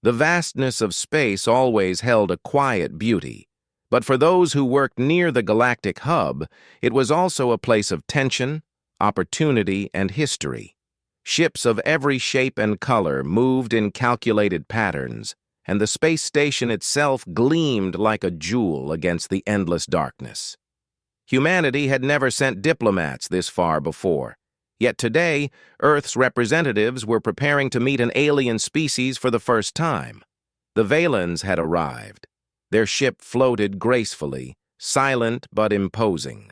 The vastness of space always held a quiet beauty, but for those who worked near the galactic hub, it was also a place of tension, opportunity, and history. Ships of every shape and color moved in calculated patterns, and the space station itself gleamed like a jewel against the endless darkness. Humanity had never sent diplomats this far before, yet today, Earth's representatives were preparing to meet an alien species for the first time. The Valens had arrived. Their ship floated gracefully, silent but imposing.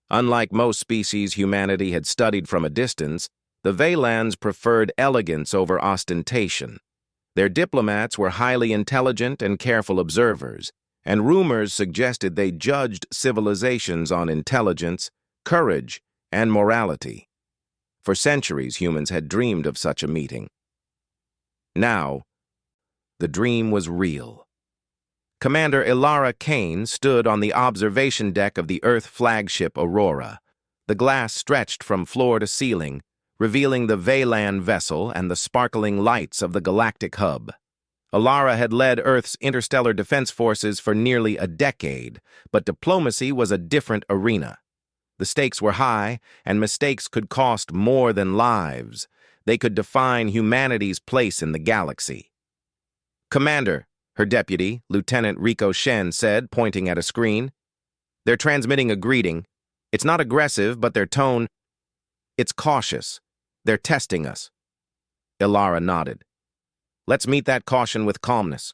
Unlike most species humanity had studied from a distance, the Valans preferred elegance over ostentation. Their diplomats were highly intelligent and careful observers, and rumors suggested they judged civilizations on intelligence, courage, and morality. For centuries, humans had dreamed of such a meeting. Now, the dream was real. Commander Ilara Kane stood on the observation deck of the Earth flagship Aurora. The glass stretched from floor to ceiling, revealing the Valan vessel and the sparkling lights of the galactic hub. Ilara had led Earth's interstellar defense forces for nearly a decade, but diplomacy was a different arena. The stakes were high, and mistakes could cost more than lives. They could define humanity's place in the galaxy. "Commander," her deputy, Lieutenant Rico Shen, said, pointing at a screen. "They're transmitting a greeting. It's not aggressive, but their tone, it's cautious. They're testing us." Ilara nodded. "Let's meet that caution with calmness.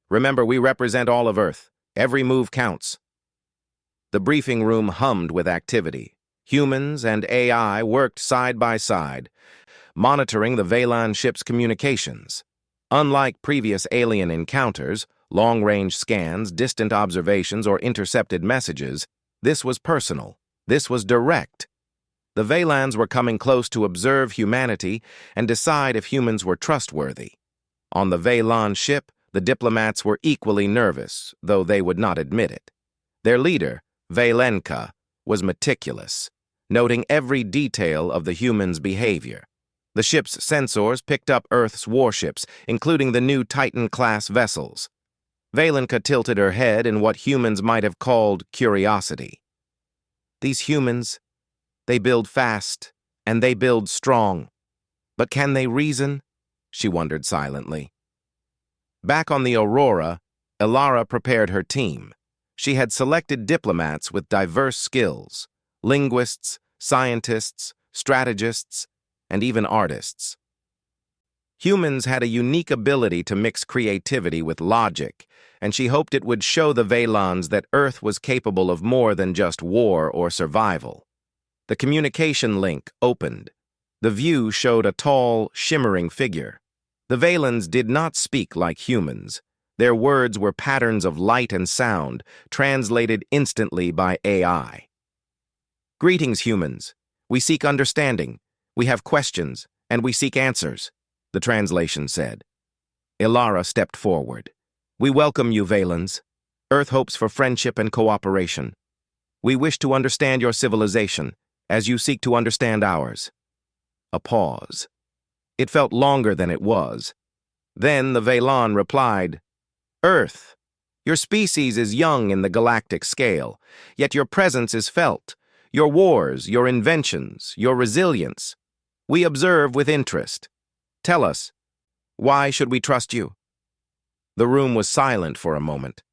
Remember, we represent all of Earth. Every move counts." The briefing room hummed with activity. Humans and AI worked side by side, monitoring the Valan ship's communications. Unlike previous alien encounters, long-range scans, distant observations, or intercepted messages, this was personal. This was direct. The Valans were coming close to observe humanity and decide if humans were trustworthy. On the Valan ship, the diplomats were equally nervous, though they would not admit it. Their leader, Valenka, was meticulous, noting every detail of the humans' behavior. The ship's sensors picked up Earth's warships, including the new Titan-class vessels. Valenka tilted her head in what humans might have called curiosity. "These humans, they build fast, and they build strong. But can they reason?" she wondered silently. Back on the Aurora, Ilara prepared her team. She had selected diplomats with diverse skills: linguists, scientists, strategists, and even artists. Humans had a unique ability to mix creativity with logic, and she hoped it would show the Valans that Earth was capable of more than just war or survival. The communication link opened. The view showed a tall, shimmering figure. The Valans did not speak like humans. Their words were patterns of light and sound, translated instantly by AI. "Greetings, humans. We seek understanding. We have questions, and we seek answers," the translation said. Ilara stepped forward. "We welcome you, Valans. Earth hopes for friendship and cooperation. We wish to understand your civilization, as you seek to understand ours." A pause. It felt longer than it was. Then the Valan replied, "Earth, your species is young in the galactic scale, yet your presence is felt. Your wars, your inventions, your resilience. We observe with interest. Tell us, why should we trust you?" The room was silent for a moment.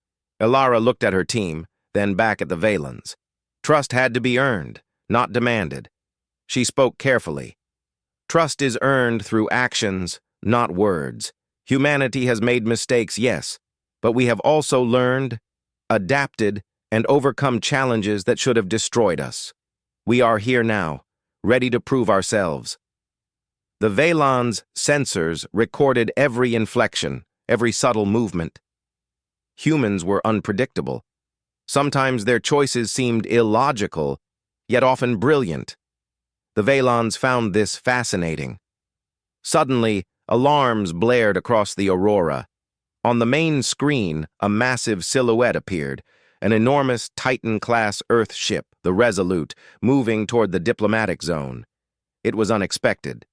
Ilara looked at her team, then back at the Valans. Trust had to be earned, not demanded. She spoke carefully. "Trust is earned through actions, not words. Humanity has made mistakes, yes, but we have also learned, adapted, and overcome challenges that should have destroyed us. We are here now, ready to prove ourselves." The Valan's sensors recorded every inflection, every subtle movement. Humans were unpredictable. Sometimes their choices seemed illogical, yet often brilliant. The Valans found this fascinating. Suddenly, alarms blared across the Aurora. On the main screen, a massive silhouette appeared, an enormous Titan-class Earth ship, the Resolute, moving toward the diplomatic zone. It was unexpected.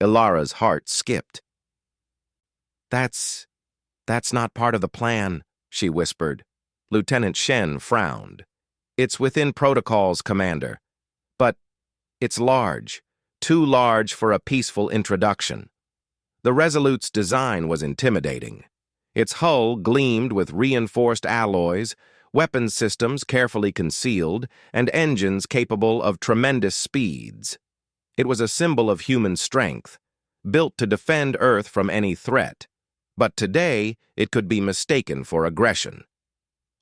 Ilara's heart skipped. "That's "That's not part of the plan," she whispered. Lieutenant Shen frowned. "It's within protocols, Commander. But it's large, too large for a peaceful introduction." The Resolute's design was intimidating. Its hull gleamed with reinforced alloys, weapons systems carefully concealed, and engines capable of tremendous speeds. It was a symbol of human strength, built to defend Earth from any threat. But today, it could be mistaken for aggression.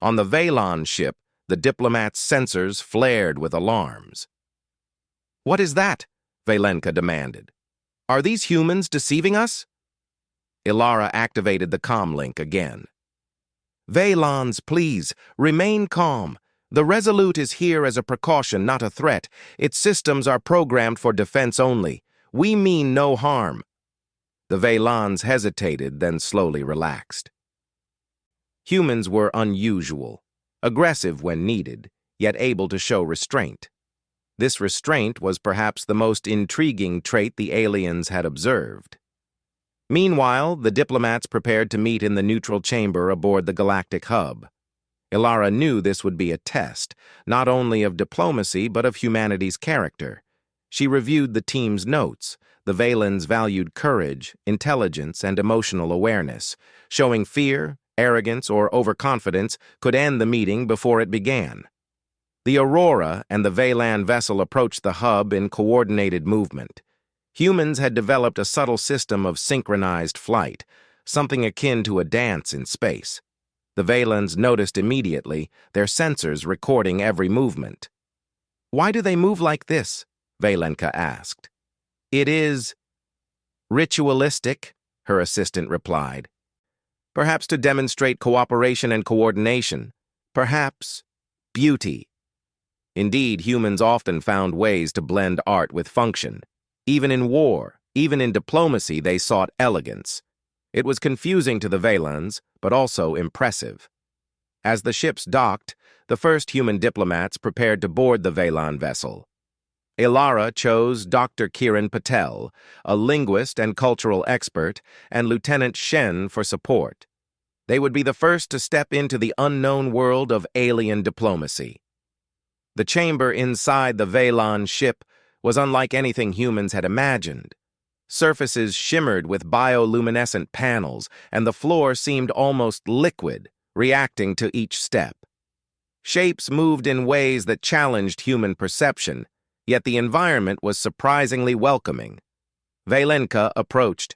On the Veylon ship, the Diplomats' sensors flared with alarms. "What is that?" Valenka demanded. "Are these humans deceiving us?" Ilara activated the comlink again. "Veylons, please, remain calm. The Resolute is here as a precaution, not a threat. Its systems are programmed for defense only. We mean no harm." The Veylons hesitated, then slowly relaxed. Humans were unusual, aggressive when needed, yet able to show restraint. This restraint was perhaps the most intriguing trait the aliens had observed. Meanwhile, the Diplomats prepared to meet in the neutral chamber aboard the Galactic hub. Ilara knew this would be a test, not only of diplomacy but of humanity's character. She reviewed the team's notes. The Veylons valued courage, intelligence, and emotional awareness. Showing fear, arrogance, or overconfidence could end the meeting before it began. The Aurora and the Veylan vessel approached the hub in coordinated movement. Humans had developed a subtle system of synchronized flight, something akin to a dance in space. The Veylons noticed immediately, their sensors recording every movement. "Why do they move like this?" Valenka asked. "It is ritualistic," her assistant replied. "Perhaps to demonstrate cooperation and coordination. Perhaps beauty." Indeed, humans often found ways to blend art with function. Even in war, even in diplomacy, they sought elegance. It was confusing to the Veylons, but also impressive. As the ships docked, the first human diplomats prepared to board the Veylon vessel. Ilara chose Dr. Kiran Patel, a linguist and cultural expert, and Lieutenant Shen for support. They would be the first to step into the unknown world of alien diplomacy. The chamber inside the Veylon ship was unlike anything humans had imagined. Surfaces shimmered with bioluminescent panels, and the floor seemed almost liquid, reacting to each step. Shapes moved in ways that challenged human perception, yet the environment was surprisingly welcoming. Valenka approached,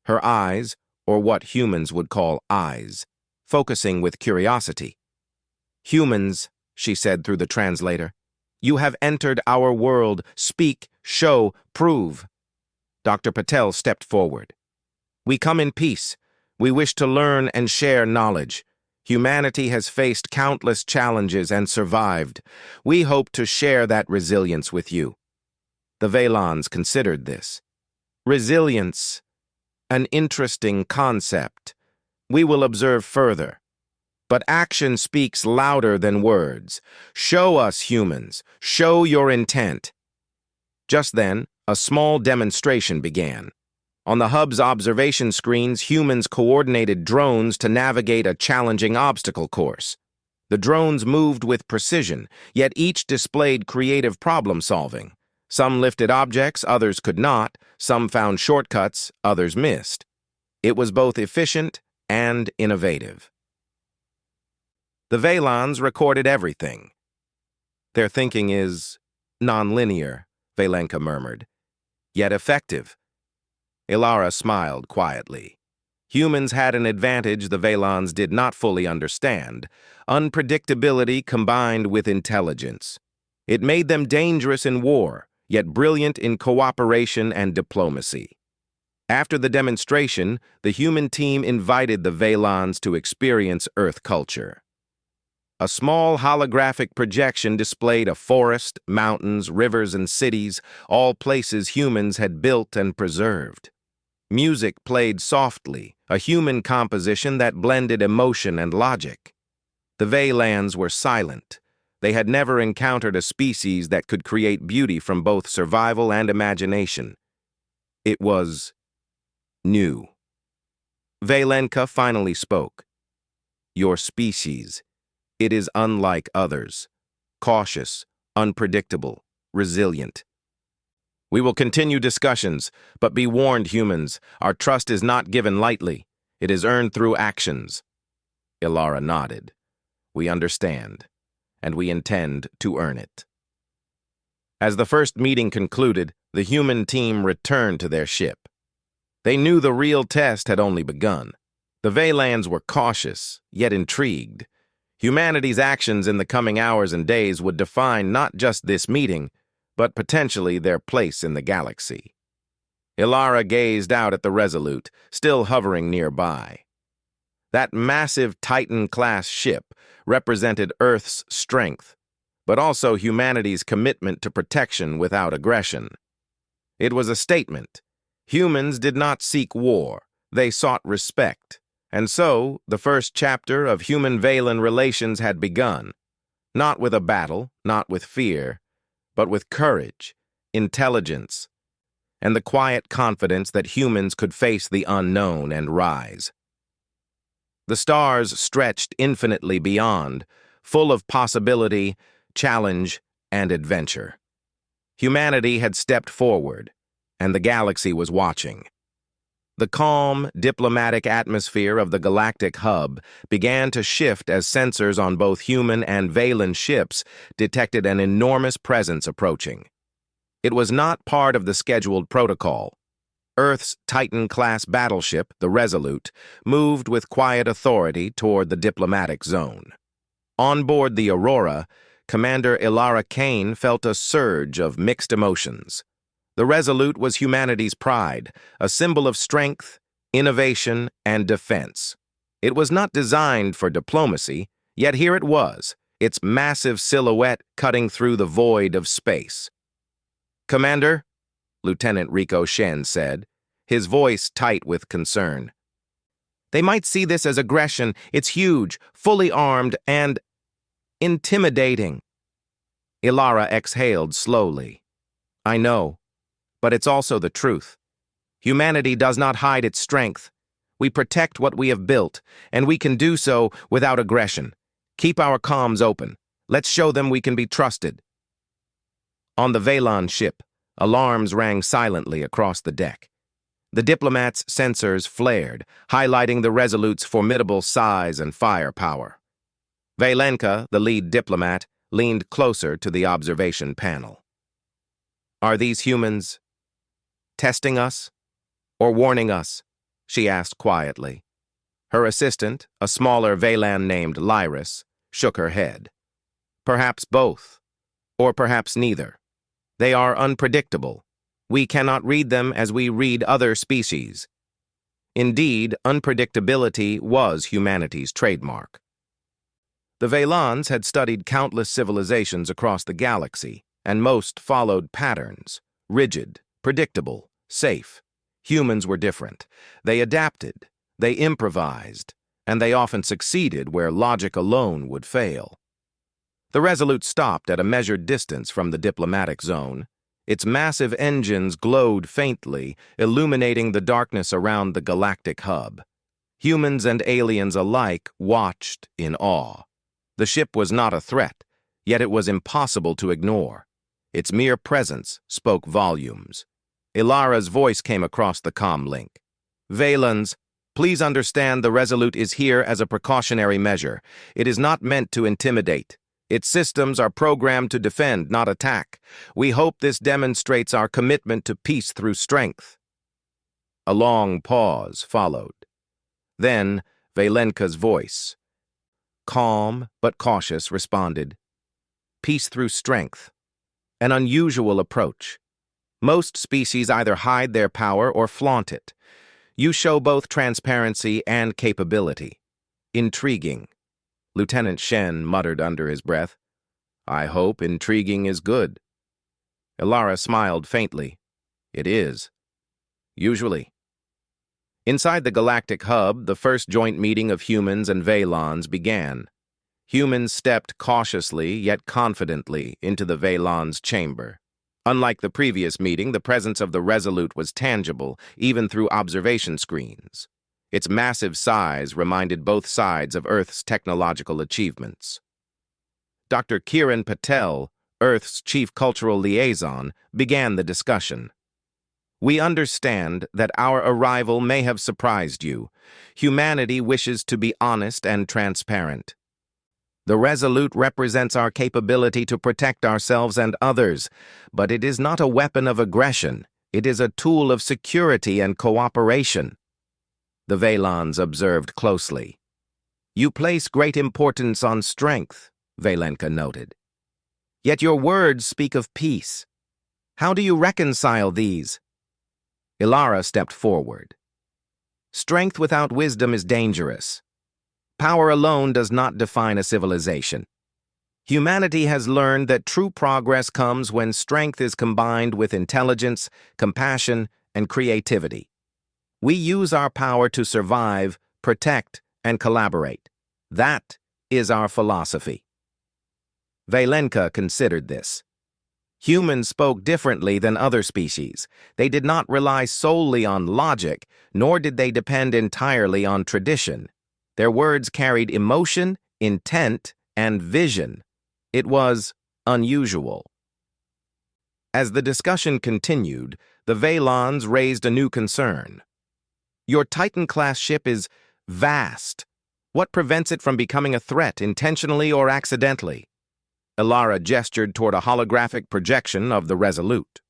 her eyes, or what humans would call eyes, focusing with curiosity. "Humans," she said through the translator, "you have entered our world. Speak, show, prove." Dr. Patel stepped forward. "We come in peace. We wish to learn and share knowledge. Humanity has faced countless challenges and survived. We hope to share that resilience with you." The Veylons considered this. "Resilience, an interesting concept. We will observe further. But action speaks louder than words. Show us, humans. Show your intent." Just then, a small demonstration began. On the hub's observation screens, humans coordinated drones to navigate a challenging obstacle course. The drones moved with precision, yet each displayed creative problem-solving. Some lifted objects, others could not. Some found shortcuts, others missed. It was both efficient and innovative. The Veylons recorded everything. "Their thinking is non-linear," Valenka murmured, "yet effective." Ilara smiled quietly. Humans had an advantage the Veylons did not fully understand: unpredictability combined with intelligence. It made them dangerous in war, yet brilliant in cooperation and diplomacy. After the demonstration, the human team invited the Veylons to experience Earth culture. A small holographic projection displayed a forest, mountains, rivers, and cities, all places humans had built and preserved. Music played softly, a human composition that blended emotion and logic. The Veylons were silent. They had never encountered a species that could create beauty from both survival and imagination. It was new. Valenka finally spoke. Your species. It is unlike others. Cautious, unpredictable, resilient. We will continue discussions, but be warned, humans, our trust is not given lightly. It is earned through actions. Ilara nodded. We understand, and we intend to earn it. As the first meeting concluded, the human team returned to their ship. They knew the real test had only begun. The Vaylans were cautious, yet intrigued. Humanity's actions in the coming hours and days would define not just this meeting, but potentially their place in the galaxy. Ilara gazed out at the Resolute, still hovering nearby. That massive Titan-class ship represented Earth's strength, but also humanity's commitment to protection without aggression. It was a statement. Humans did not seek war, they sought respect. And so, the first chapter of human-Vaylan relations had begun, not with a battle, not with fear, but with courage, intelligence, and the quiet confidence that humans could face the unknown and rise. The stars stretched infinitely beyond, full of possibility, challenge, and adventure. Humanity had stepped forward, and the galaxy was watching. The calm, diplomatic atmosphere of the galactic hub began to shift as sensors on both human and Vaylan ships detected an enormous presence approaching. It was not part of the scheduled protocol. Earth's Titan-class battleship, the Resolute, moved with quiet authority toward the diplomatic zone. On board the Aurora, Commander Ilara Kane felt a surge of mixed emotions. The Resolute was humanity's pride, a symbol of strength, innovation, and defense. It was not designed for diplomacy, yet here it was, its massive silhouette cutting through the void of space. Commander, Lieutenant Rico Shen said, his voice tight with concern. They might see this as aggression. It's huge, fully armed, and intimidating. Ilara exhaled slowly. I know. But it's also the truth. Humanity does not hide its strength. We protect what we have built, and we can do so without aggression. Keep our comms open. Let's show them we can be trusted. On the Vaylan ship, alarms rang silently across the deck. The Diplomats' sensors flared, highlighting the Resolute's formidable size and firepower. Valenka, the lead diplomat, leaned closer to the observation panel. Are these humans testing us or warning us? She asked quietly. Her assistant, a smaller Vaylan named Lyris, shook her head. Perhaps both, or perhaps neither. They are unpredictable. We cannot read them as we read other species. Indeed, unpredictability was humanity's trademark. The Vaylans had studied countless civilizations across the galaxy, and most followed patterns, rigid, predictable, safe. Humans were different. They adapted, they improvised, and they often succeeded where logic alone would fail. The Resolute stopped at a measured distance from the diplomatic zone. Its massive engines glowed faintly, illuminating the darkness around the galactic hub. Humans and aliens alike watched in awe. The ship was not a threat, yet it was impossible to ignore. Its mere presence spoke volumes. Ilara's voice came across the comm link. Vaylans, please understand the Resolute is here as a precautionary measure. It is not meant to intimidate. Its systems are programmed to defend, not attack. We hope this demonstrates our commitment to peace through strength. A long pause followed. Then, Valenka's voice, calm but cautious, responded. Peace through strength. An unusual approach. Most species either hide their power or flaunt it. You show both transparency and capability. Intriguing. Lieutenant Shen muttered under his breath. I hope intriguing is good. Ilara smiled faintly. It is. Usually. Inside the galactic hub, the first joint meeting of humans and Vaylans began. Humans stepped cautiously yet confidently into the Vaylans' chamber. Unlike the previous meeting, the presence of the Resolute was tangible, even through observation screens. Its massive size reminded both sides of Earth's technological achievements. Dr. Kiran Patel, Earth's chief cultural liaison, began the discussion. We understand that our arrival may have surprised you. Humanity wishes to be honest and transparent. The Resolute represents our capability to protect ourselves and others, but it is not a weapon of aggression. It is a tool of security and cooperation. The Vaylons observed closely. You place great importance on strength, Valenka noted. Yet your words speak of peace. How do you reconcile these? Ilara stepped forward. Strength without wisdom is dangerous. Power alone does not define a civilization. Humanity has learned that true progress comes when strength is combined with intelligence, compassion, and creativity. We use our power to survive, protect, and collaborate. That is our philosophy. Valenka considered this. Humans spoke differently than other species. They did not rely solely on logic, nor did they depend entirely on tradition. Their words carried emotion, intent, and vision. It was unusual. As the discussion continued, the Vaylons raised a new concern. Your Titan-class ship is vast. What prevents it from becoming a threat, intentionally or accidentally? Ilara gestured toward a holographic projection of the Resolute.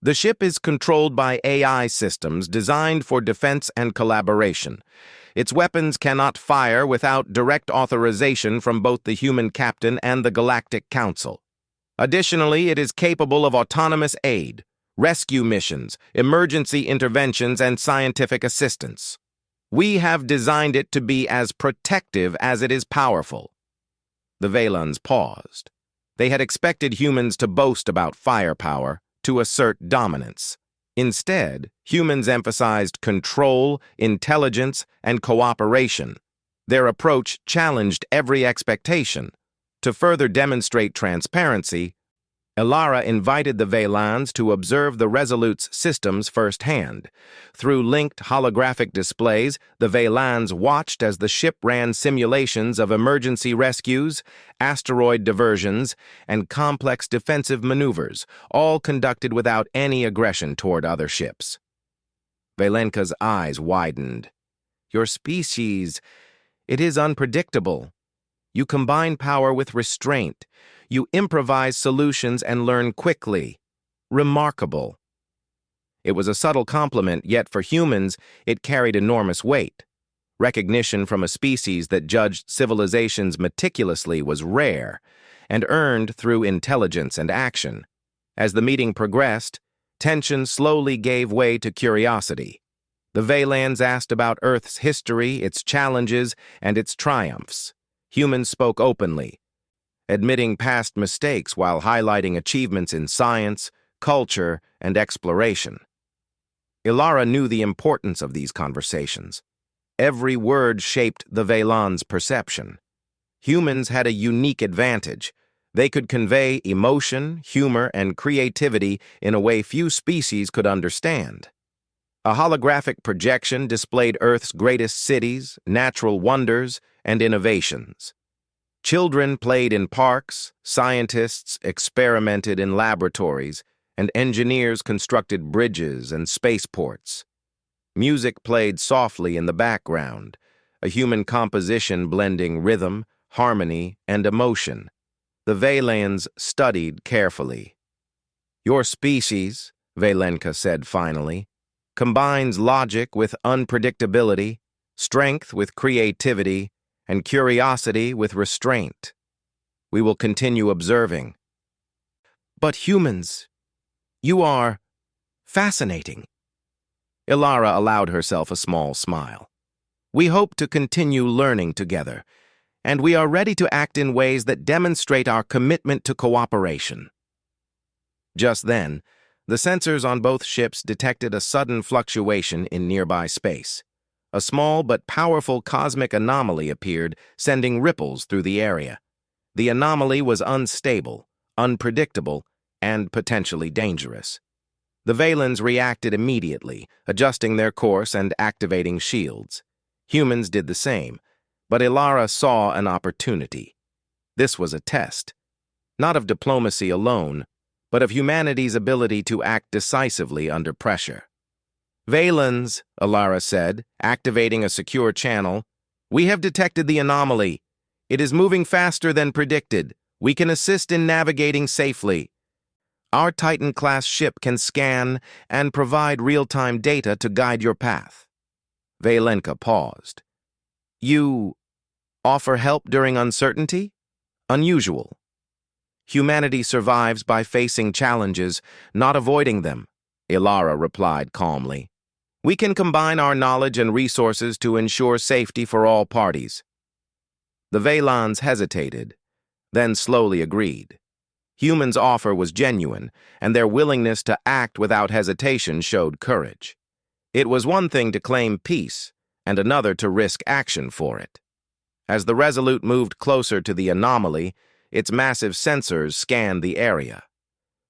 The ship is controlled by AI systems designed for defense and collaboration. Its weapons cannot fire without direct authorization from both the human captain and the Galactic Council. Additionally, it is capable of autonomous aid, rescue missions, emergency interventions, and scientific assistance. We have designed it to be as protective as it is powerful. The Vaylons paused. They had expected humans to boast about firepower, to assert dominance. Instead, humans emphasized control, intelligence, and cooperation. Their approach challenged every expectation. To further demonstrate transparency, Ilara invited the Vaylons to observe the Resolute's systems firsthand. Through linked holographic displays, the Vaylons watched as the ship ran simulations of emergency rescues, asteroid diversions, and complex defensive maneuvers, all conducted without any aggression toward other ships. Valenka's eyes widened. Your species, it is unpredictable. You combine power with restraint. You improvise solutions and learn quickly. Remarkable. It was a subtle compliment, yet for humans, it carried enormous weight. Recognition from a species that judged civilizations meticulously was rare, and earned through intelligence and action. As the meeting progressed, tension slowly gave way to curiosity. The Vaylons asked about Earth's history, its challenges, and its triumphs. Humans spoke openly, admitting past mistakes while highlighting achievements in science, culture, and exploration. Ilara knew the importance of these conversations. Every word shaped the Vaylons' perception. Humans had a unique advantage. They could convey emotion, humor, and creativity in a way few species could understand. A holographic projection displayed Earth's greatest cities, natural wonders, and innovations. Children played in parks, scientists experimented in laboratories, and engineers constructed bridges and spaceports. Music played softly in the background, a human composition blending rhythm, harmony, and emotion. The Vaylons studied carefully. Your species, Valenka said finally, combines logic with unpredictability, strength with creativity, and curiosity with restraint. We will continue observing. But humans, you are fascinating. Ilara allowed herself a small smile. We hope to continue learning together, and we are ready to act in ways that demonstrate our commitment to cooperation. Just then, the sensors on both ships detected a sudden fluctuation in nearby space. A small but powerful cosmic anomaly appeared, sending ripples through the area. The anomaly was unstable, unpredictable, and potentially dangerous. The Valens reacted immediately, adjusting their course and activating shields. Humans did the same, but Ilara saw an opportunity. This was a test, not of diplomacy alone, but of humanity's ability to act decisively under pressure. "Valens," Ilara said, activating a secure channel, "we have detected the anomaly. It is moving faster than predicted. We can assist in navigating safely. Our Titan-class ship can scan and provide real-time data to guide your path." Valenka paused. "You offer help during uncertainty? Unusual. Humanity survives by facing challenges, not avoiding them," Ilara replied calmly. "We can combine our knowledge and resources to ensure safety for all parties." The Valens hesitated, then slowly agreed. Humans' offer was genuine, and their willingness to act without hesitation showed courage. It was one thing to claim peace, and another to risk action for it. As the Resolute moved closer to the anomaly, its massive sensors scanned the area.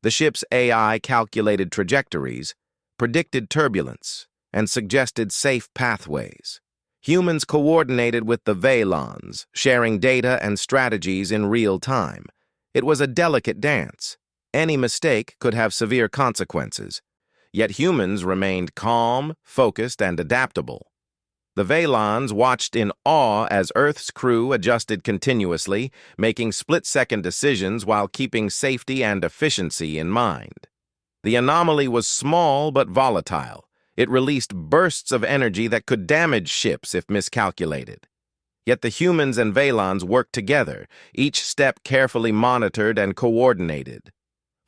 The ship's AI calculated trajectories, predicted turbulence, and suggested safe pathways. Humans coordinated with the Valens, sharing data and strategies in real time. It was a delicate dance. Any mistake could have severe consequences. Yet humans remained calm, focused, and adaptable. The Valens watched in awe as Earth's crew adjusted continuously, making split-second decisions while keeping safety and efficiency in mind. The anomaly was small but volatile. It released bursts of energy that could damage ships if miscalculated. Yet the humans and Valens worked together, each step carefully monitored and coordinated.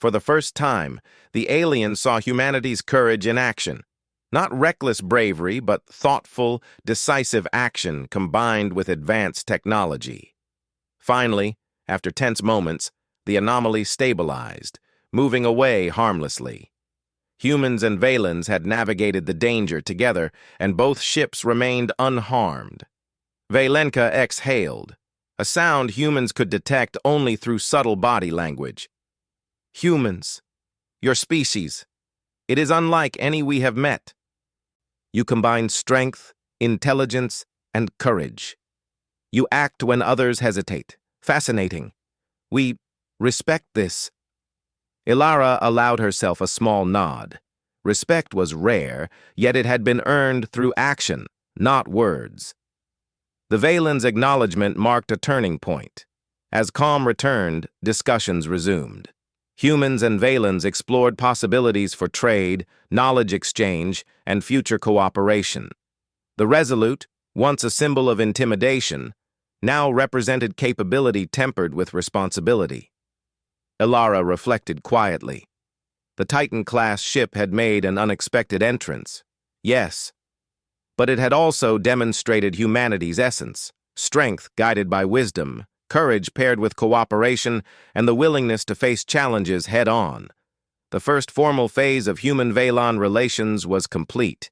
For the first time, the aliens saw humanity's courage in action. Not reckless bravery, but thoughtful, decisive action combined with advanced technology. Finally, after tense moments, the anomaly stabilized, moving away harmlessly. Humans and Valens had navigated the danger together, and both ships remained unharmed. Valenka exhaled, a sound humans could detect only through subtle body language. "Humans, your species, it is unlike any we have met. You combine strength, intelligence, and courage. You act when others hesitate. Fascinating. We respect this." Ilara allowed herself a small nod. Respect was rare, yet it had been earned through action, not words. The Valens' acknowledgement marked a turning point. As calm returned, discussions resumed. Humans and Valens explored possibilities for trade, knowledge exchange, and future cooperation. The Resolute, once a symbol of intimidation, now represented capability tempered with responsibility. Ilara reflected quietly. The Titan-class ship had made an unexpected entrance. Yes, but it had also demonstrated humanity's essence, strength guided by wisdom, courage paired with cooperation, and the willingness to face challenges head-on. The first formal phase of human-Valen relations was complete,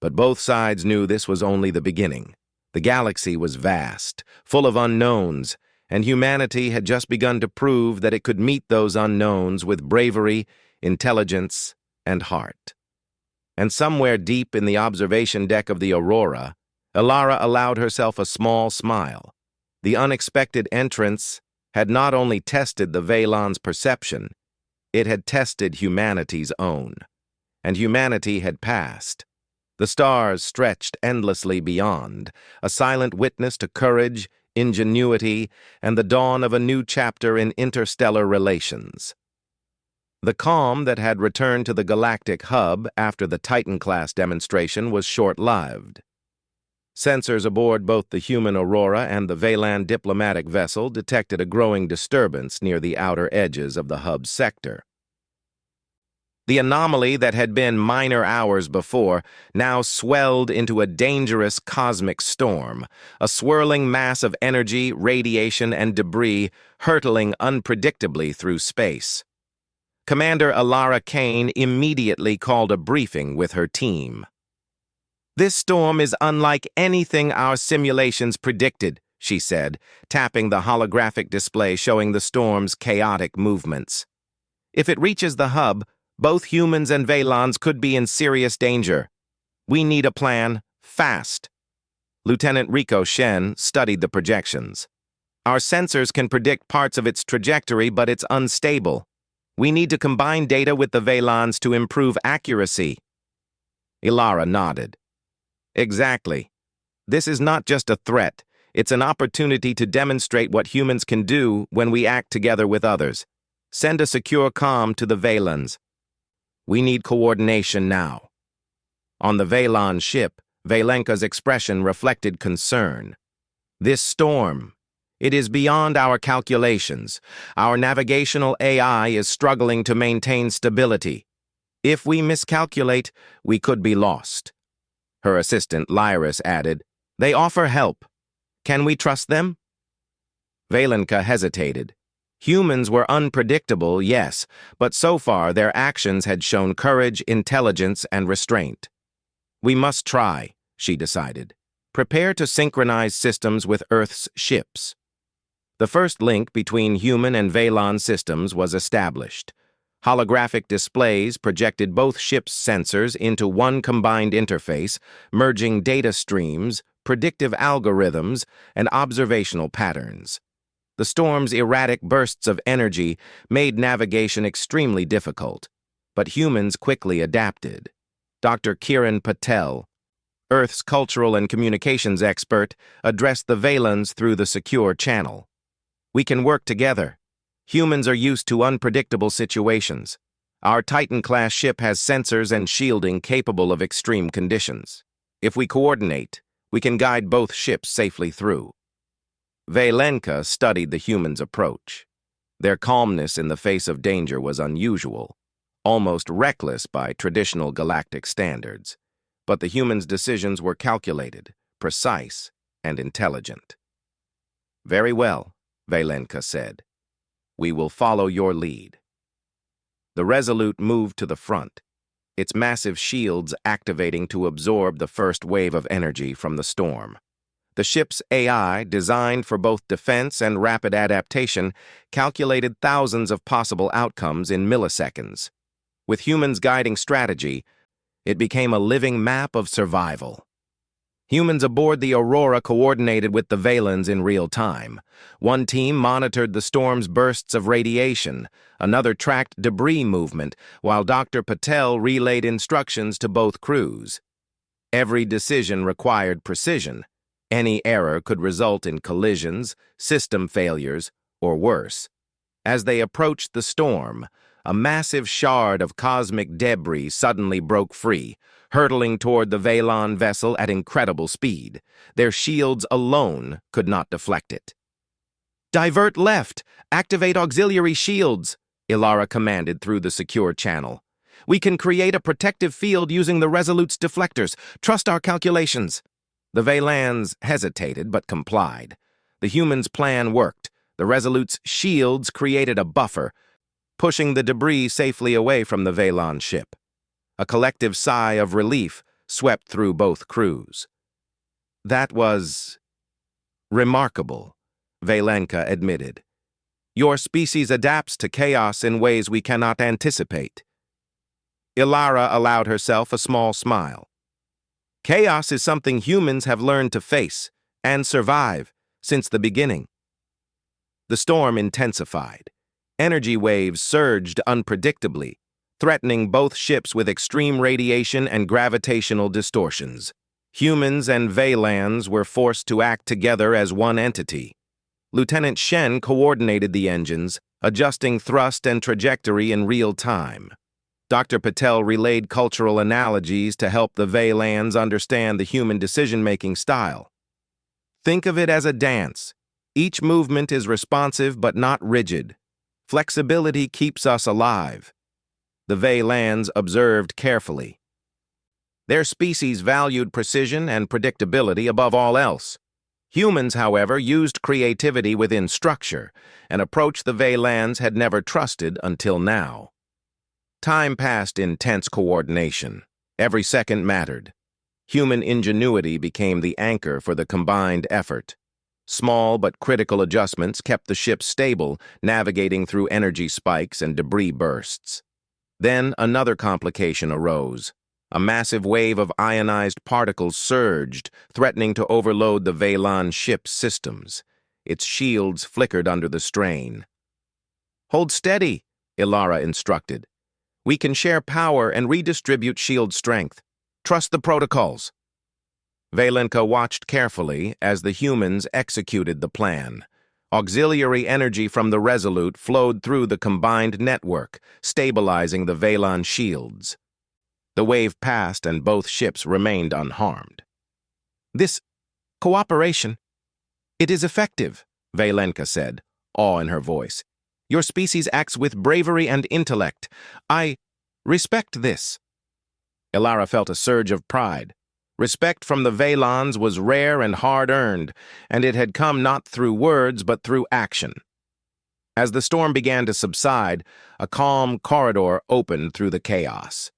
but both sides knew this was only the beginning. The galaxy was vast, full of unknowns, and humanity had just begun to prove that it could meet those unknowns with bravery, intelligence, and heart. And somewhere deep in the observation deck of the Aurora, Ilara allowed herself a small smile. The unexpected entrance had not only tested the Valen's perception, it had tested humanity's own. And humanity had passed. The stars stretched endlessly beyond, a silent witness to courage, ingenuity, and the dawn of a new chapter in interstellar relations. The calm that had returned to the galactic hub after the Titan-class demonstration was short-lived. Sensors aboard both the human Aurora and the Valen diplomatic vessel detected a growing disturbance near the outer edges of the hub's sector. The anomaly that had been minor hours before now swelled into a dangerous cosmic storm, a swirling mass of energy, radiation, and debris hurtling unpredictably through space. Commander Ilara Kane immediately called a briefing with her team. "This storm is unlike anything our simulations predicted," she said, tapping the holographic display showing the storm's chaotic movements. "If it reaches the hub, Both humans and Veylons could be in serious danger. We need a plan, fast. Lieutenant Rico Shen studied the projections. Our sensors can predict parts of its trajectory, but it's unstable. We need to combine data with the Veylons to improve accuracy. Ilara nodded. Exactly. This is not just a threat. It's an opportunity to demonstrate what humans can do when we act together with others. Send a secure comm to the Veylons. We need coordination now. On the Veylon ship, Veylenka's expression reflected concern. This storm, it is beyond our calculations. Our navigational AI is struggling to maintain stability. If we miscalculate, we could be lost. Her assistant, Lyris, added, They offer help. Can we trust them? Veylenka hesitated. Humans were unpredictable, yes, but so far their actions had shown courage, intelligence, and restraint. We must try, she decided. Prepare to synchronize systems with Earth's ships. The first link between human and Veylon systems was established. Holographic displays projected both ships' sensors into one combined interface, merging data streams, predictive algorithms, and observational patterns. The storm's erratic bursts of energy made navigation extremely difficult, but humans quickly adapted. Dr. Kiran Patel, Earth's cultural and communications expert, addressed the Veylons through the secure channel. We can work together. Humans are used to unpredictable situations. Our Titan-class ship has sensors and shielding capable of extreme conditions. If we coordinate, we can guide both ships safely through. Veylenka studied the humans' approach. Their calmness in the face of danger was unusual, almost reckless by traditional galactic standards. But the humans' decisions were calculated, precise, and intelligent. Very well, Veylenka said. We will follow your lead. The Resolute moved to the front, its massive shields activating to absorb the first wave of energy from the storm. The ship's AI, designed for both defense and rapid adaptation, calculated thousands of possible outcomes in milliseconds. With humans guiding strategy, it became a living map of survival. Humans aboard the Aurora coordinated with the Veylons in real time. One team monitored the storm's bursts of radiation, another tracked debris movement, while Dr. Patel relayed instructions to both crews. Every decision required precision. Any error could result in collisions, system failures, or worse. As they approached the storm, a massive shard of cosmic debris suddenly broke free, hurtling toward the Veylon vessel at incredible speed. Their shields alone could not deflect it. Divert left! Activate auxiliary shields! Ilara commanded through the secure channel. We can create a protective field using the Resolute's deflectors. Trust our calculations. The Veylons hesitated but complied. The humans' plan worked. The Resolute's shields created a buffer, pushing the debris safely away from the Veylon ship. A collective sigh of relief swept through both crews. That was remarkable, Veylenka admitted. Your species adapts to chaos in ways we cannot anticipate. Ilara allowed herself a small smile. Chaos is something humans have learned to face and survive since the beginning. The storm intensified. Energy waves surged unpredictably, threatening both ships with extreme radiation and gravitational distortions. Humans and Veylons were forced to act together as one entity. Lieutenant Shen coordinated the engines, adjusting thrust and trajectory in real time. Dr. Patel relayed cultural analogies to help the Veylons understand the human decision-making style. Think of it as a dance. Each movement is responsive but not rigid. Flexibility keeps us alive. The Veylons observed carefully. Their species valued precision and predictability above all else. Humans, however, used creativity within structure, an approach the Veylons had never trusted until now. Time passed in tense coordination. Every second mattered. Human ingenuity became the anchor for the combined effort. Small but critical adjustments kept the ship stable, navigating through energy spikes and debris bursts. Then another complication arose. A massive wave of ionized particles surged, threatening to overload the Velan ship's systems. Its shields flickered under the strain. "Hold steady," Ilara instructed. "We can share power and redistribute shield strength. Trust the protocols." Valenka watched carefully as the humans executed the plan. Auxiliary energy from the Resolute flowed through the combined network, stabilizing the Velan shields. The wave passed and both ships remained unharmed. "This cooperation, it is effective," Valenka said, awe in her voice. "Your species acts with bravery and intellect. I respect this." Ilara felt a surge of pride. Respect from the Velans was rare and hard-earned, and it had come not through words but through action. As the storm began to subside, a calm corridor opened through the chaos.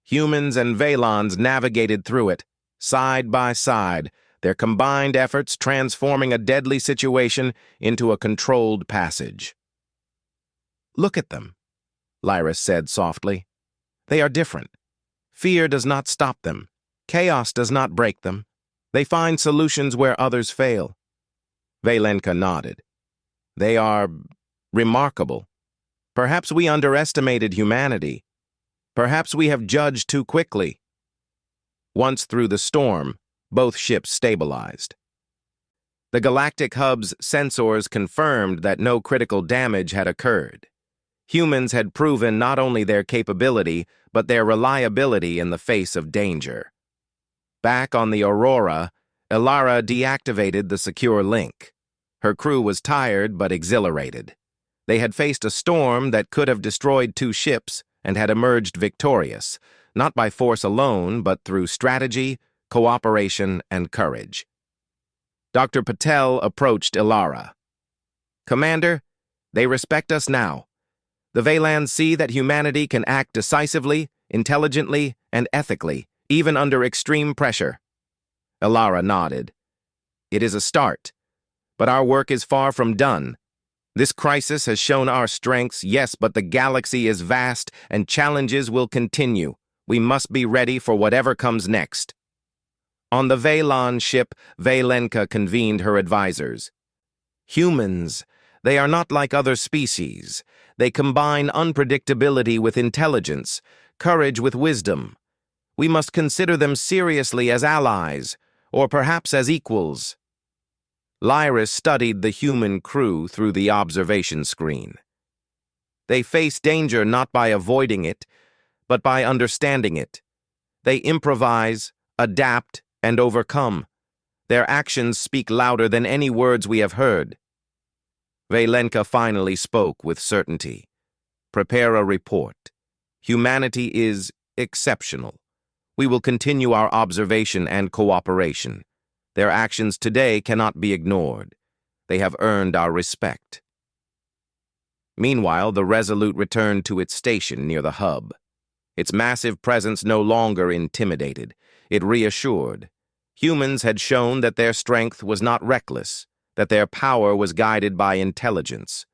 Humans and Velans navigated through it, side by side, their combined efforts transforming a deadly situation into a controlled passage. "Look at them," Lyris said softly. "They are different. Fear does not stop them. Chaos does not break them. They find solutions where others fail." Valenka nodded. "They are remarkable. Perhaps we underestimated humanity. Perhaps we have judged too quickly." Once through the storm, both ships stabilized. The Galactic Hub's sensors confirmed that no critical damage had occurred. Humans had proven not only their capability, but their reliability in the face of danger. Back on the Aurora, Ilara deactivated the secure link. Her crew was tired but exhilarated. They had faced a storm that could have destroyed 2 ships and had emerged victorious, not by force alone, but through strategy, cooperation, and courage. Dr. Patel approached Ilara. "Commander, they respect us now. The Velans see that humanity can act decisively, intelligently, and ethically, even under extreme pressure." Ilara nodded. "It is a start, but our work is far from done. This crisis has shown our strengths, yes, but the galaxy is vast and challenges will continue. We must be ready for whatever comes next." On the Velan ship, Valenka convened her advisors. "Humans, they are not like other species. They combine unpredictability with intelligence, courage with wisdom. We must consider them seriously as allies, or perhaps as equals." Lyris studied the human crew through the observation screen. They face danger not by avoiding it, but by understanding it. They improvise, adapt, and overcome. Their actions speak louder than any words we have heard. Valenka finally spoke with certainty. "Prepare a report. Humanity is exceptional. We will continue our observation and cooperation. Their actions today cannot be ignored. They have earned our respect." Meanwhile, the Resolute returned to its station near the hub. Its massive presence no longer intimidated. It reassured. Humans had shown that their strength was not reckless, that their power was guided by intelligence,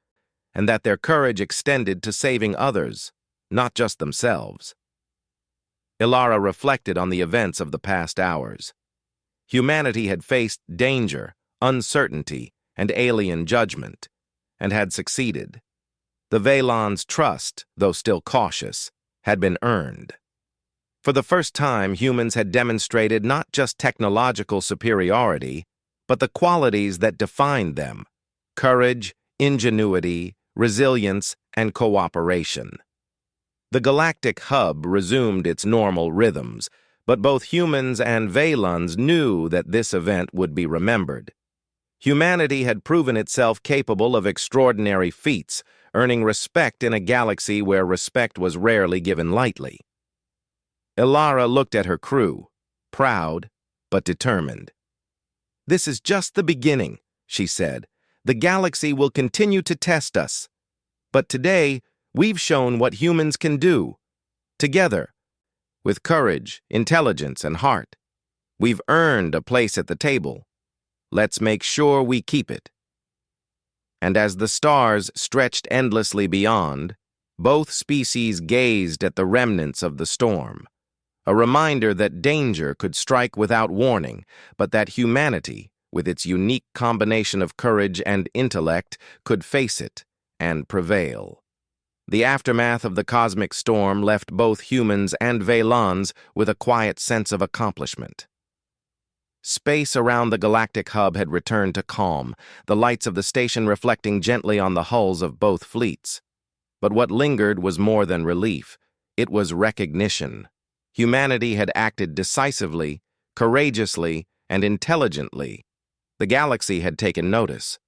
and that their courage extended to saving others, not just themselves. Ilara reflected on the events of the past hours. Humanity had faced danger, uncertainty, and alien judgment, and had succeeded. The Velans' trust, though still cautious, had been earned. For the first time, humans had demonstrated not just technological superiority, but the qualities that defined them: courage, ingenuity, resilience, and cooperation. The Galactic Hub resumed its normal rhythms, but both humans and Velans knew that this event would be remembered. Humanity had proven itself capable of extraordinary feats, earning respect in a galaxy where respect was rarely given lightly. Ilara looked at her crew, proud but determined. "This is just the beginning," she said. "The galaxy will continue to test us. But today, we've shown what humans can do. Together, with courage, intelligence, and heart, we've earned a place at the table. Let's make sure we keep it." And as the stars stretched endlessly beyond, Both species gazed at the remnants of the storm, a reminder that danger could strike without warning, but that humanity, with its unique combination of courage and intellect, could face it and prevail. The aftermath of the cosmic storm left both humans and Vaylons with a quiet sense of accomplishment. Space around the galactic hub had returned to calm, the lights of the station reflecting gently on the hulls of both fleets. But what lingered was more than relief. It was recognition. Humanity had acted decisively, courageously, and intelligently. The galaxy had taken notice.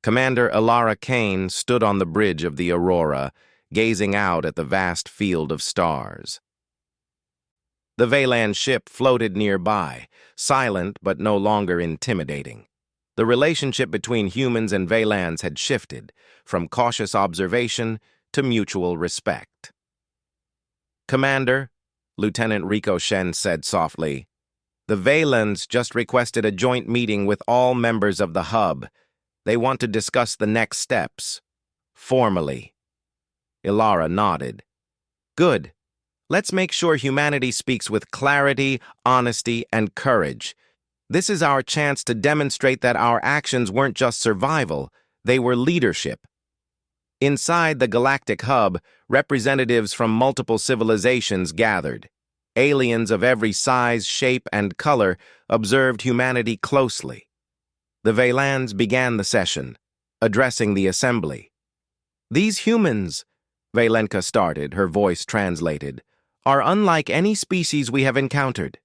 Commander Elara Kane stood on the bridge of the Aurora, gazing out at the vast field of stars. The Veylan ship floated nearby, silent but no longer intimidating. The relationship between humans and Vaylans had shifted, from cautious observation to mutual respect. "Commander," Lieutenant Rico Shen said softly, "the Vaylans just requested a joint meeting with all members of the hub. They want to discuss the next steps. Formally." Elara nodded. "Good. Let's make sure humanity speaks with clarity, honesty, and courage. This is our chance to demonstrate that our actions weren't just survival, they were leadership." Inside the galactic hub, representatives from multiple civilizations gathered. Aliens of every size, shape, and color observed humanity closely. The Vaylans began the session, addressing the assembly. "These humans," Valenka started, her voice translated, "are unlike any species we have encountered.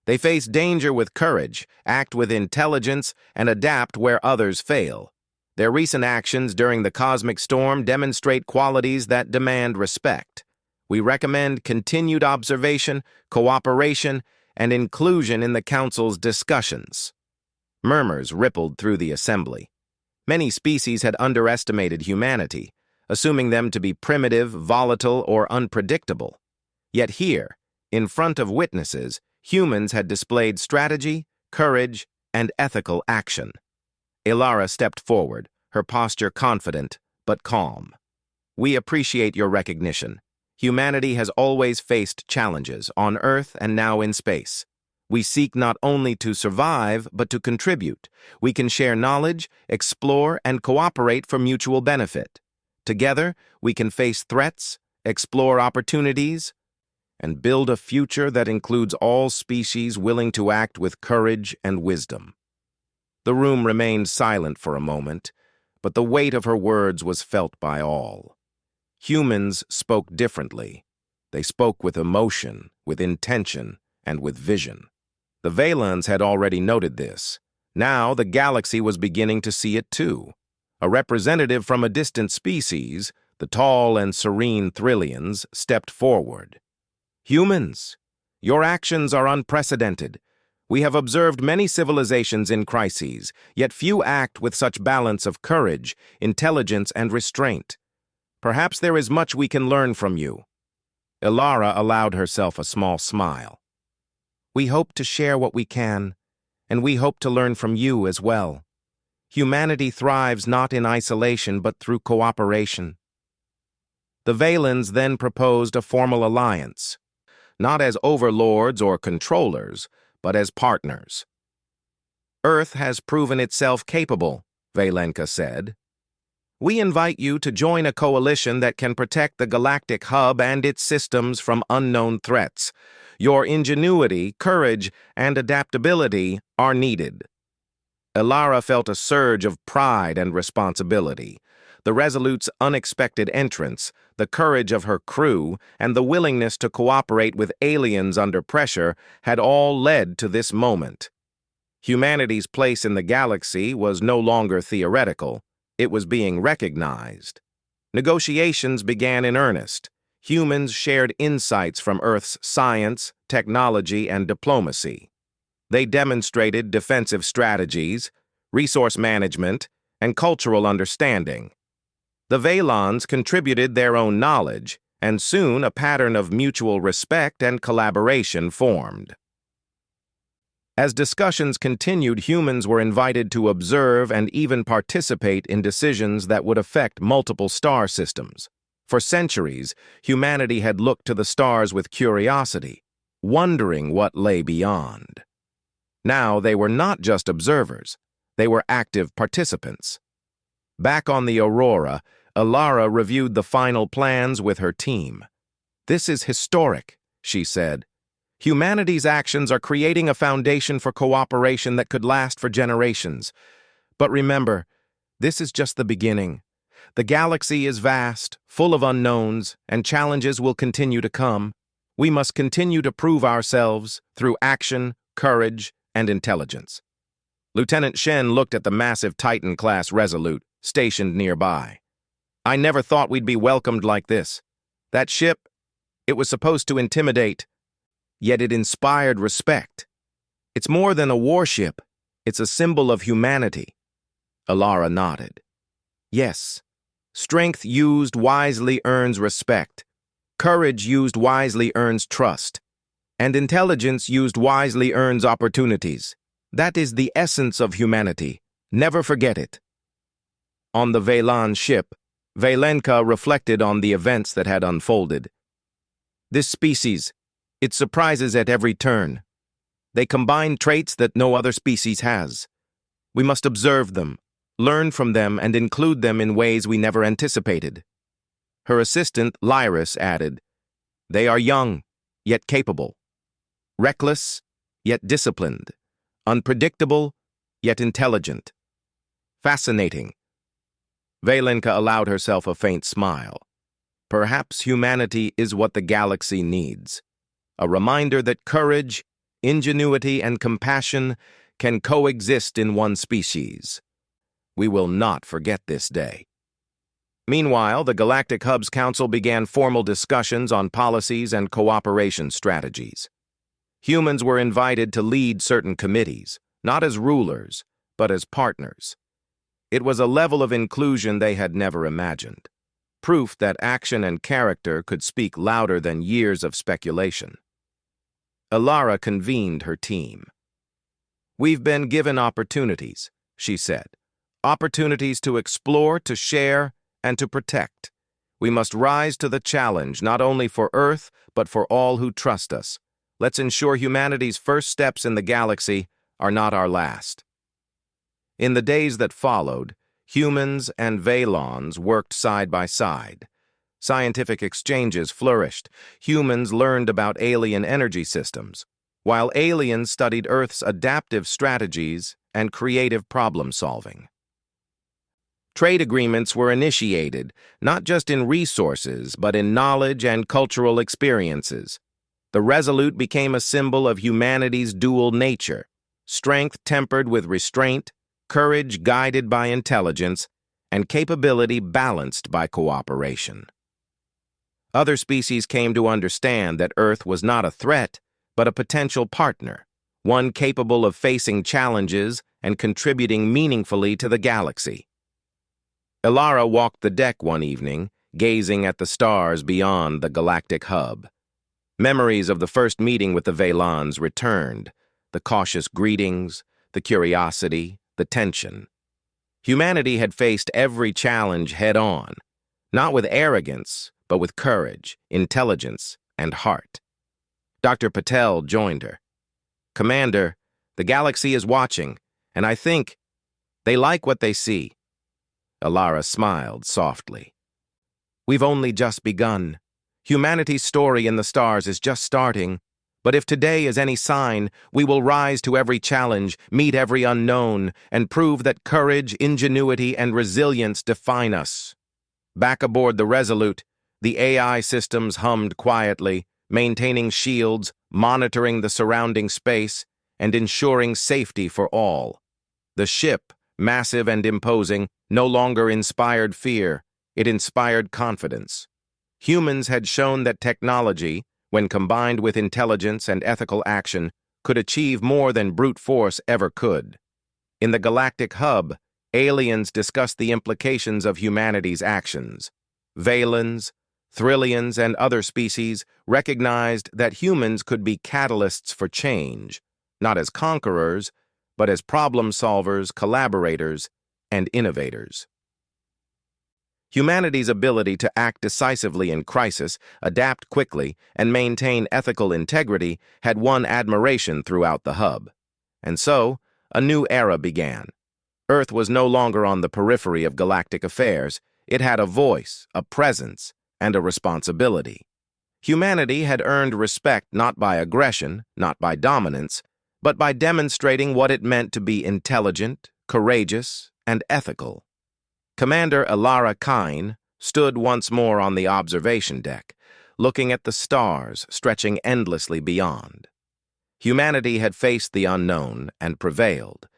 They face danger with courage, act with intelligence, and adapt where others fail. Their recent actions during the cosmic storm demonstrate qualities that demand respect. We recommend continued observation, cooperation, and inclusion in the Council's discussions." Murmurs rippled through the assembly. Many species had underestimated humanity, assuming them to be primitive, volatile, or unpredictable. Yet here, in front of witnesses, humans had displayed strategy, courage, and ethical action. Elara stepped forward, her posture confident but calm. "We appreciate your recognition. Humanity has always faced challenges, on Earth and now in space. We seek not only to survive, but to contribute. We can share knowledge, explore, and cooperate for mutual benefit. Together, we can face threats, explore opportunities, and build a future that includes all species willing to act with courage and wisdom." The room remained silent for a moment, but the weight of her words was felt by all. Humans spoke differently. They spoke with emotion, with intention, and with vision. The Vaylans had already noted this. Now the galaxy was beginning to see it too. A representative from a distant species, the tall and serene Thrillians, stepped forward. "Humans, your actions are unprecedented. We have observed many civilizations in crises, yet few act with such balance of courage, intelligence, and restraint. Perhaps there is much we can learn from you." Elara allowed herself a small smile. "We hope to share what we can, and we hope to learn from you as well. Humanity thrives not in isolation but through cooperation." The Vaylans then proposed a formal alliance, not as overlords or controllers, but as partners. "Earth has proven itself capable," Valenka said. "We invite you to join a coalition that can protect the galactic hub and its systems from unknown threats. Your ingenuity, courage, and adaptability are needed." Elara felt a surge of pride and responsibility. The Resolute's unexpected entrance, the courage of her crew, and the willingness to cooperate with aliens under pressure had all led to this moment. Humanity's place in the galaxy was no longer theoretical. It was being recognized. Negotiations began in earnest. Humans shared insights from Earth's science, technology, and diplomacy. They demonstrated defensive strategies, resource management, and cultural understanding. The Vaylans contributed their own knowledge, and soon a pattern of mutual respect and collaboration formed. As discussions continued, humans were invited to observe and even participate in decisions that would affect multiple star systems. For centuries, humanity had looked to the stars with curiosity, wondering what lay beyond. Now they were not just observers, they were active participants. Back on the Aurora, Alara reviewed the final plans with her team. "This is historic," she said. "Humanity's actions are creating a foundation for cooperation that could last for generations. But remember, this is just the beginning. The galaxy is vast, full of unknowns, and challenges will continue to come. We must continue to prove ourselves through action, courage, and intelligence." Lieutenant Shen looked at the massive Titan-class Resolute stationed nearby. "I never thought we'd be welcomed like this. That ship, it was supposed to intimidate, yet it inspired respect. It's more than a warship, it's a symbol of humanity." Alara nodded. "Yes, strength used wisely earns respect, courage used wisely earns trust, and intelligence used wisely earns opportunities. That is the essence of humanity. Never forget it." On the Veylan ship, Valenka reflected on the events that had unfolded. "This species, it surprises at every turn. They combine traits that no other species has. We must observe them, learn from them, and include them in ways we never anticipated." Her assistant, Lyris, added, "They are young, yet capable. Reckless, yet disciplined. Unpredictable, yet intelligent. Fascinating." Valenka allowed herself a faint smile. Perhaps humanity is what the galaxy needs. A reminder that courage, ingenuity, and compassion can coexist in one species. We will not forget this day. Meanwhile, the Galactic Hub's Council began formal discussions on policies and cooperation strategies. Humans were invited to lead certain committees, not as rulers, but as partners. It was a level of inclusion they had never imagined, proof that action and character could speak louder than years of speculation. Alara convened her team. "We've been given opportunities," she said. "Opportunities to explore, to share, and to protect. We must rise to the challenge, not only for Earth, but for all who trust us. Let's ensure humanity's first steps in the galaxy are not our last." In the days that followed, humans and Veylons worked side by side. Scientific exchanges flourished. Humans learned about alien energy systems, while aliens studied Earth's adaptive strategies and creative problem-solving. Trade agreements were initiated, not just in resources, but in knowledge and cultural experiences. The Resolute became a symbol of humanity's dual nature, strength tempered with restraint, courage guided by intelligence, and capability balanced by cooperation. Other species came to understand that Earth was not a threat, but a potential partner, one capable of facing challenges and contributing meaningfully to the galaxy. Alara walked the deck one evening, gazing at the stars beyond the galactic hub. Memories of the first meeting with the Veylons returned, the cautious greetings, the curiosity, the tension. Humanity had faced every challenge head-on, not with arrogance, but with courage, intelligence, and heart. Dr. Patel joined her. "Commander, the galaxy is watching, and I think they like what they see." Alara smiled softly. "We've only just begun. Humanity's story in the stars is just starting, but if today is any sign, we will rise to every challenge, meet every unknown, and prove that courage, ingenuity, and resilience define us." Back aboard the Resolute, the AI systems hummed quietly, maintaining shields, monitoring the surrounding space, and ensuring safety for all. The ship, massive and imposing, no longer inspired fear, it inspired confidence. Humans had shown that technology, when combined with intelligence and ethical action, could achieve more than brute force ever could. In the Galactic Hub, aliens discussed the implications of humanity's actions. Veylons, Thrillians, and other species recognized that humans could be catalysts for change, not as conquerors, but as problem solvers, collaborators, and innovators. Humanity's ability to act decisively in crisis, adapt quickly, and maintain ethical integrity had won admiration throughout the hub. And so, a new era began. Earth was no longer on the periphery of galactic affairs. It had a voice, a presence, and a responsibility. Humanity had earned respect not by aggression, not by dominance, but by demonstrating what it meant to be intelligent, courageous, and ethical. Commander Elara Kine stood once more on the observation deck, looking at the stars stretching endlessly beyond. Humanity had faced the unknown and prevailed.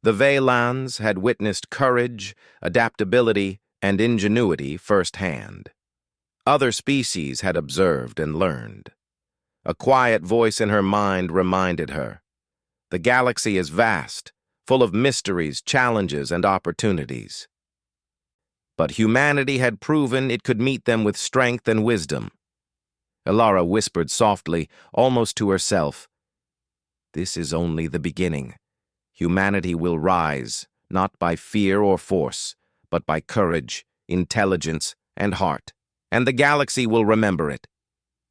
The Vaylans had witnessed courage, adaptability, and ingenuity firsthand. Other species had observed and learned. A quiet voice in her mind reminded her, "The galaxy is vast, full of mysteries, challenges, and opportunities." But humanity had proven it could meet them with strength and wisdom. Elara whispered softly, almost to herself, "This is only the beginning. Humanity will rise, not by fear or force, but by courage, intelligence, and heart. And the galaxy will remember it."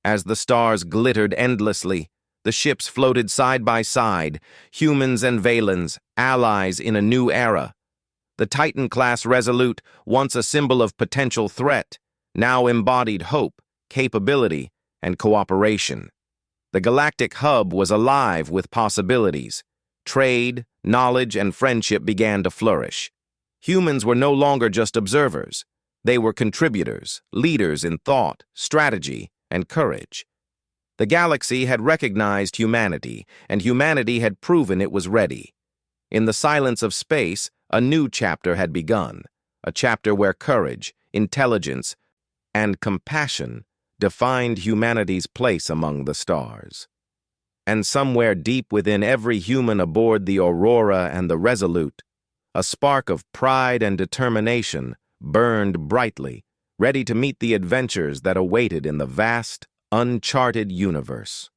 As the stars glittered endlessly, the ships floated side by side, humans and Vaylans, allies in a new era. The Titan-class Resolute, once a symbol of potential threat, now embodied hope, capability, and cooperation. The galactic hub was alive with possibilities. Trade, knowledge, and friendship began to flourish. Humans were no longer just observers. They were contributors, leaders in thought, strategy, and courage. The galaxy had recognized humanity, and humanity had proven it was ready. In the silence of space, a new chapter had begun, a chapter where courage, intelligence, and compassion defined humanity's place among the stars. And somewhere deep within every human aboard the Aurora and the Resolute, a spark of pride and determination burned brightly, ready to meet the adventures that awaited in the vast, uncharted universe.